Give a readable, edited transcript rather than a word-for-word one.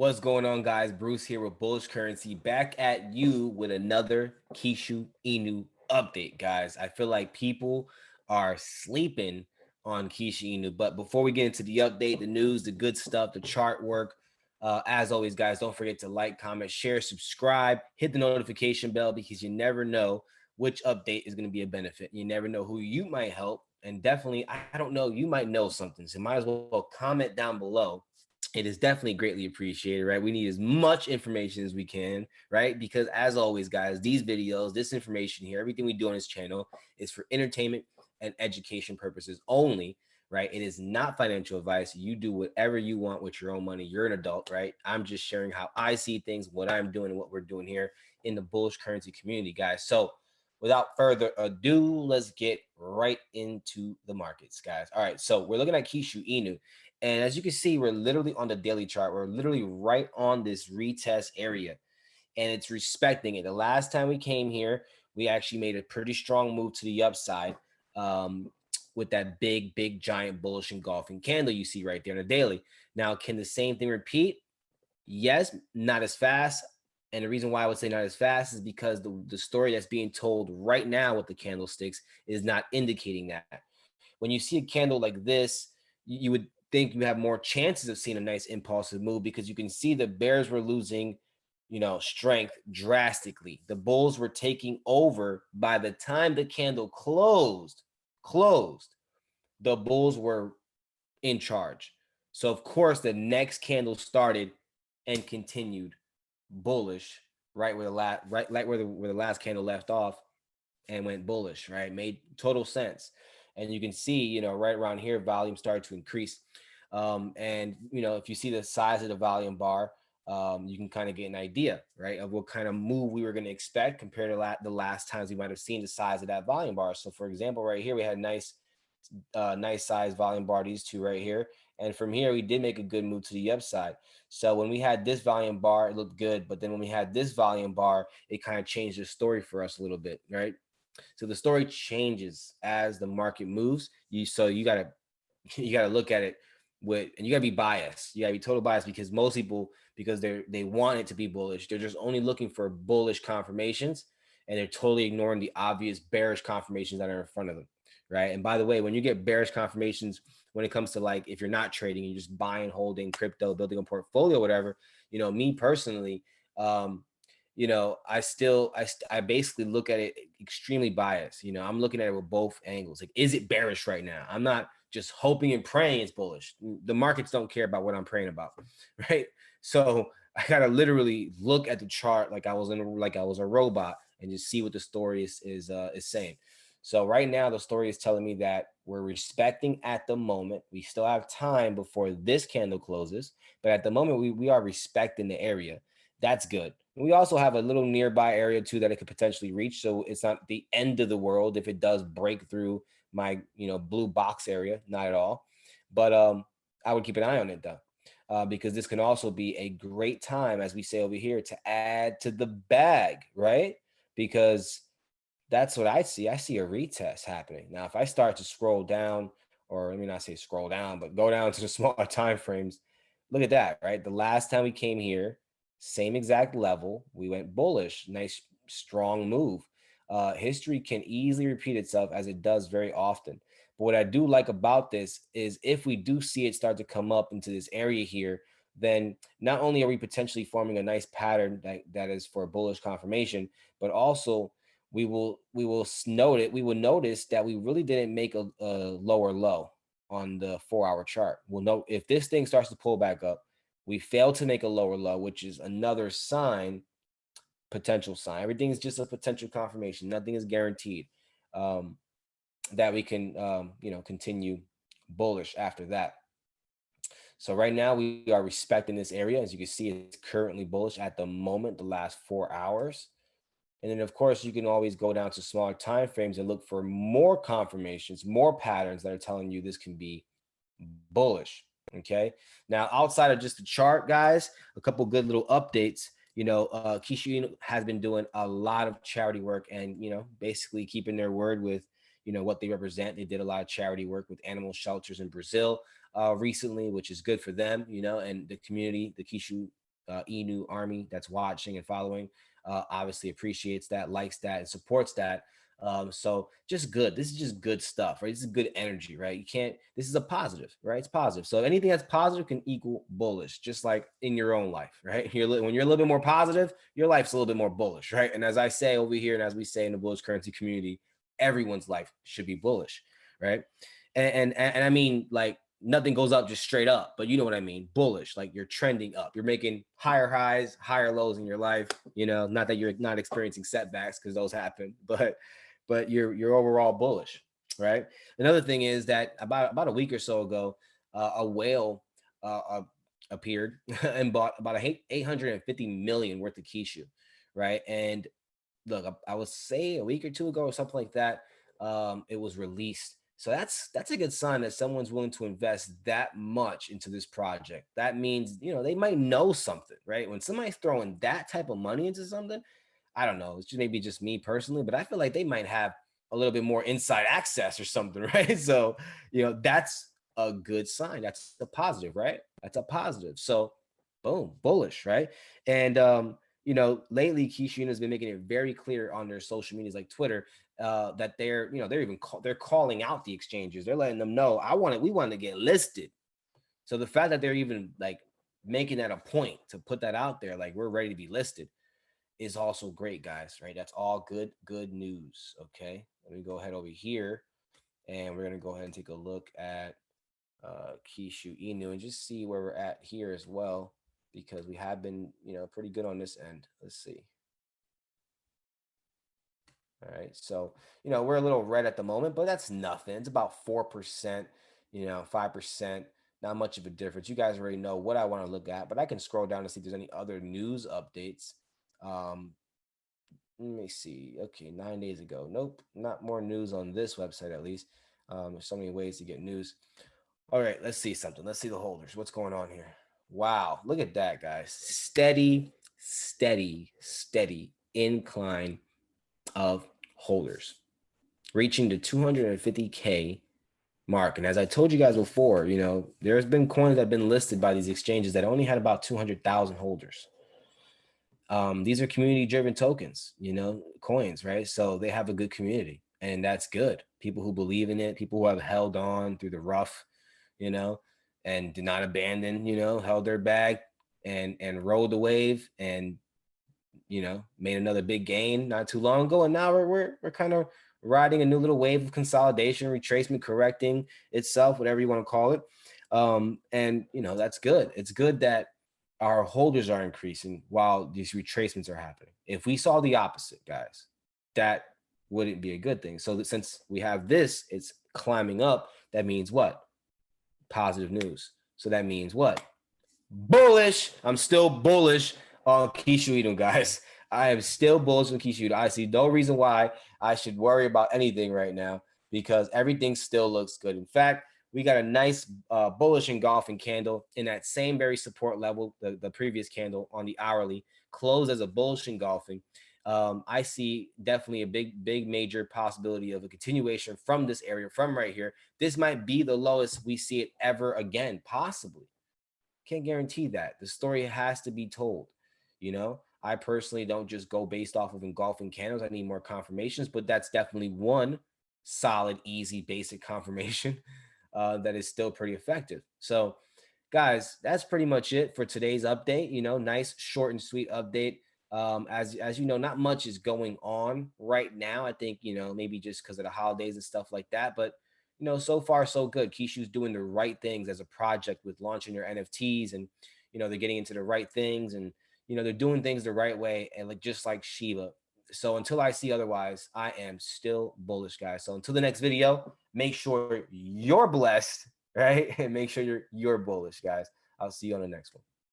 What's going on, guys? Bruce here with Bullish Currency, back at you with another Kishu Inu update, guys. I feel like people are sleeping on Kishu Inu, but before we get into the update, the news, the good stuff, the chart work, as always, guys, don't forget to like, comment, share, subscribe, hit the notification bell because you never know which update is going to be a benefit. You never know who you might help, and definitely, I don't know, you might know something, so might as well comment down below. It is definitely greatly appreciated, right? We need as much information as we can, right? Because as always, guys, these videos, this information here, everything we do on this channel is for entertainment and education purposes only, right? It is not financial advice. You do whatever you want with your own money. You're an adult, right? I'm just sharing how I see things, what I'm doing, and what we're doing here in the bullish currency community, guys. So without further ado, let's get right into the markets, guys. All right, so we're looking at Kishu Inu. And as you can see, we're literally on the daily chart. We're literally right on this retest area, and it's respecting it. The last time we came here, we actually made a pretty strong move to the upside with that big, giant bullish engulfing candle you see right there on the daily. Now, can the same thing repeat? Yes, not as fast. And the reason why I would say not as fast is because the story that's being told right now with the candlesticks is not indicating that. When you see a candle like this, you would think you have more chances of seeing a nice impulsive move because you can see the bears were losing, strength drastically. The bulls were taking over by the time the candle closed, the bulls were in charge. So of course the next candle started and continued bullish right where the last where the last candle left off and went bullish, right? Made total sense. And you can see, right around here, volume started to increase. And, if you see the size of the volume bar, you can kind of get an idea, right, of what kind of move we were going to expect compared to the last times we might have seen the size of that volume bar. So, for example, right here, we had nice size volume bar, these two right here. And from here, we did make a good move to the upside. So when we had this volume bar, it looked good. But then when we had this volume bar, it kind of changed the story for us a little bit, right? So the story changes as the market moves. You gotta you gotta look at it and you gotta be biased. You gotta be total biased because most people, because they want it to be bullish, they're just only looking for bullish confirmations, and they're totally ignoring the obvious bearish confirmations that are in front of them, right? And by the way, when you get bearish confirmations, when it comes to, like, if you're not trading, you're just buying, holding crypto, building a portfolio, whatever, me personally, I basically look at it extremely biased. I'm looking at it with both angles. Like, is it bearish right now? I'm not just hoping and praying it's bullish. The markets don't care about what I'm praying about, right? So I gotta literally look at the chart like I was a robot and just see what the story is saying. So right now the story is telling me that we're respecting at the moment. We still have time before this candle closes, but at the moment we are respecting the area. That's good. We also have a little nearby area too that it could potentially reach. So it's not the end of the world if it does break through my, blue box area, not at all. But I would keep an eye on it though, because this can also be a great time, as we say over here, to add to the bag, right? Because that's what I see. I see a retest happening. Now, if I start to scroll down, or let me not say scroll down, but go down to the smaller time frames, look at that, right? The last time we came here, same exact level, we went bullish. Nice, strong move. History can easily repeat itself as it does very often. But what I do like about this is if we do see it start to come up into this area here, then not only are we potentially forming a nice pattern that is for bullish confirmation, but also we will notice that we really didn't make a lower low on the 4-hour chart. We'll know if this thing starts to pull back up, we failed to make a lower low, which is another sign, potential sign. Everything is just a potential confirmation. Nothing is guaranteed, that we can continue bullish after that. So right now we are respecting this area. As you can see, it's currently bullish at the moment, the last 4 hours. And then, of course, you can always go down to smaller time frames and look for more confirmations, more patterns that are telling you this can be bullish. Okay. Now, outside of just the chart, guys, a couple good little updates. Kishu Inu has been doing a lot of charity work and, basically keeping their word with, what they represent. They did a lot of charity work with animal shelters in Brazil recently, which is good for them, and the community, the Kishu Inu army that's watching and following obviously appreciates that, likes that, and supports that. So just good. This is just good stuff, right? This is good energy, right? You can't. This is a positive, right? It's positive. So anything that's positive can equal bullish, just like in your own life, right? When you're a little bit more positive, your life's a little bit more bullish, right? And as I say over here, and as we say in the bullish currency community, everyone's life should be bullish, right? And I mean, like, nothing goes up just straight up, but you know what I mean. Bullish, like you're trending up. You're making higher highs, higher lows in your life. You know, not that you're not experiencing setbacks because those happen, but you're overall bullish, right? Another thing is that about a week or so ago, a whale appeared and bought about 850 million worth of Kishu, right? And look, I would say a week or two ago or something like that, it was released. So that's a good sign that someone's willing to invest that much into this project. That means, you know, they might know something, right? When somebody's throwing that type of money into something, I don't know, it's just maybe just me personally, but I feel like they might have a little bit more inside access or something, right? So, you know, that's a good sign. That's a positive, right? That's a positive. So, boom, bullish, right? And you know, lately Kishu has been making it very clear on their social medias like Twitter that they're, you know, they're calling out the exchanges. They're letting them know, we want to get listed. So the fact that they're even like making that a point to put that out there, like we're ready to be listed, is also great, guys. Right? That's all good news. Okay, let me go ahead over here, and we're gonna go ahead and take a look at Kishu Inu and just see where we're at here as well, because we have been, you know, pretty good on this end. Let's see. All right, so you know we're a little red at the moment, but that's nothing. It's about 4%, you know, 5%. Not much of a difference. You guys already know what I want to look at, but I can scroll down to see if there's any other news updates. Um, Let me see. Okay, 9 days ago. Nope, not more news on this website at least. There's so many ways to get news. All right, let's see something. Let's see the holders. What's going on here? Wow, look at that, guys. Steady incline of holders, reaching the 250K mark. And as I told you guys before, you know, there's been coins that have been listed by these exchanges that only had about 200,000 holders. These are community driven tokens, you know, coins, right? So they have a good community, and that's good. People who believe in it, people who have held on through the rough, you know, and did not abandon, you know, held their bag and rode the wave, and you know, made another big gain not too long ago, and now we're kind of riding a new little wave of consolidation, retracement, correcting itself, whatever you want to call it. And you know, that's good. It's good that our holders are increasing while these retracements are happening. If we saw the opposite, guys, that wouldn't be a good thing. So that since we have this, it's climbing up. That means what? Positive news. So that means what? Bullish. I'm still bullish on Kishu Inu, guys. I am still bullish on Kishu Inu. I see no reason why I should worry about anything right now because everything still looks good. In fact, we got a nice bullish engulfing candle in that same very support level, the previous candle on the hourly, closed as a bullish engulfing. I see definitely a big major possibility of a continuation from this area, from right here. This might be the lowest we see it ever again, possibly. Can't guarantee that. The story has to be told. You know, I personally don't just go based off of engulfing candles. I need more confirmations, but that's definitely one solid, easy, basic confirmation that is still pretty effective. So, guys, that's pretty much it for today's update. You know, nice, short and sweet update. As you know, not much is going on right now. I think, you know, maybe just because of the holidays and stuff like that, but you know, so far so good. Kishu's doing the right things as a project with launching their NFTs, and you know, they're getting into the right things, and you know, they're doing things the right way, and like just like Shiba. So until I see otherwise, I am still bullish, guys. So until the next video, make sure you're blessed, right? And make sure you're bullish, guys. I'll see you on the next one.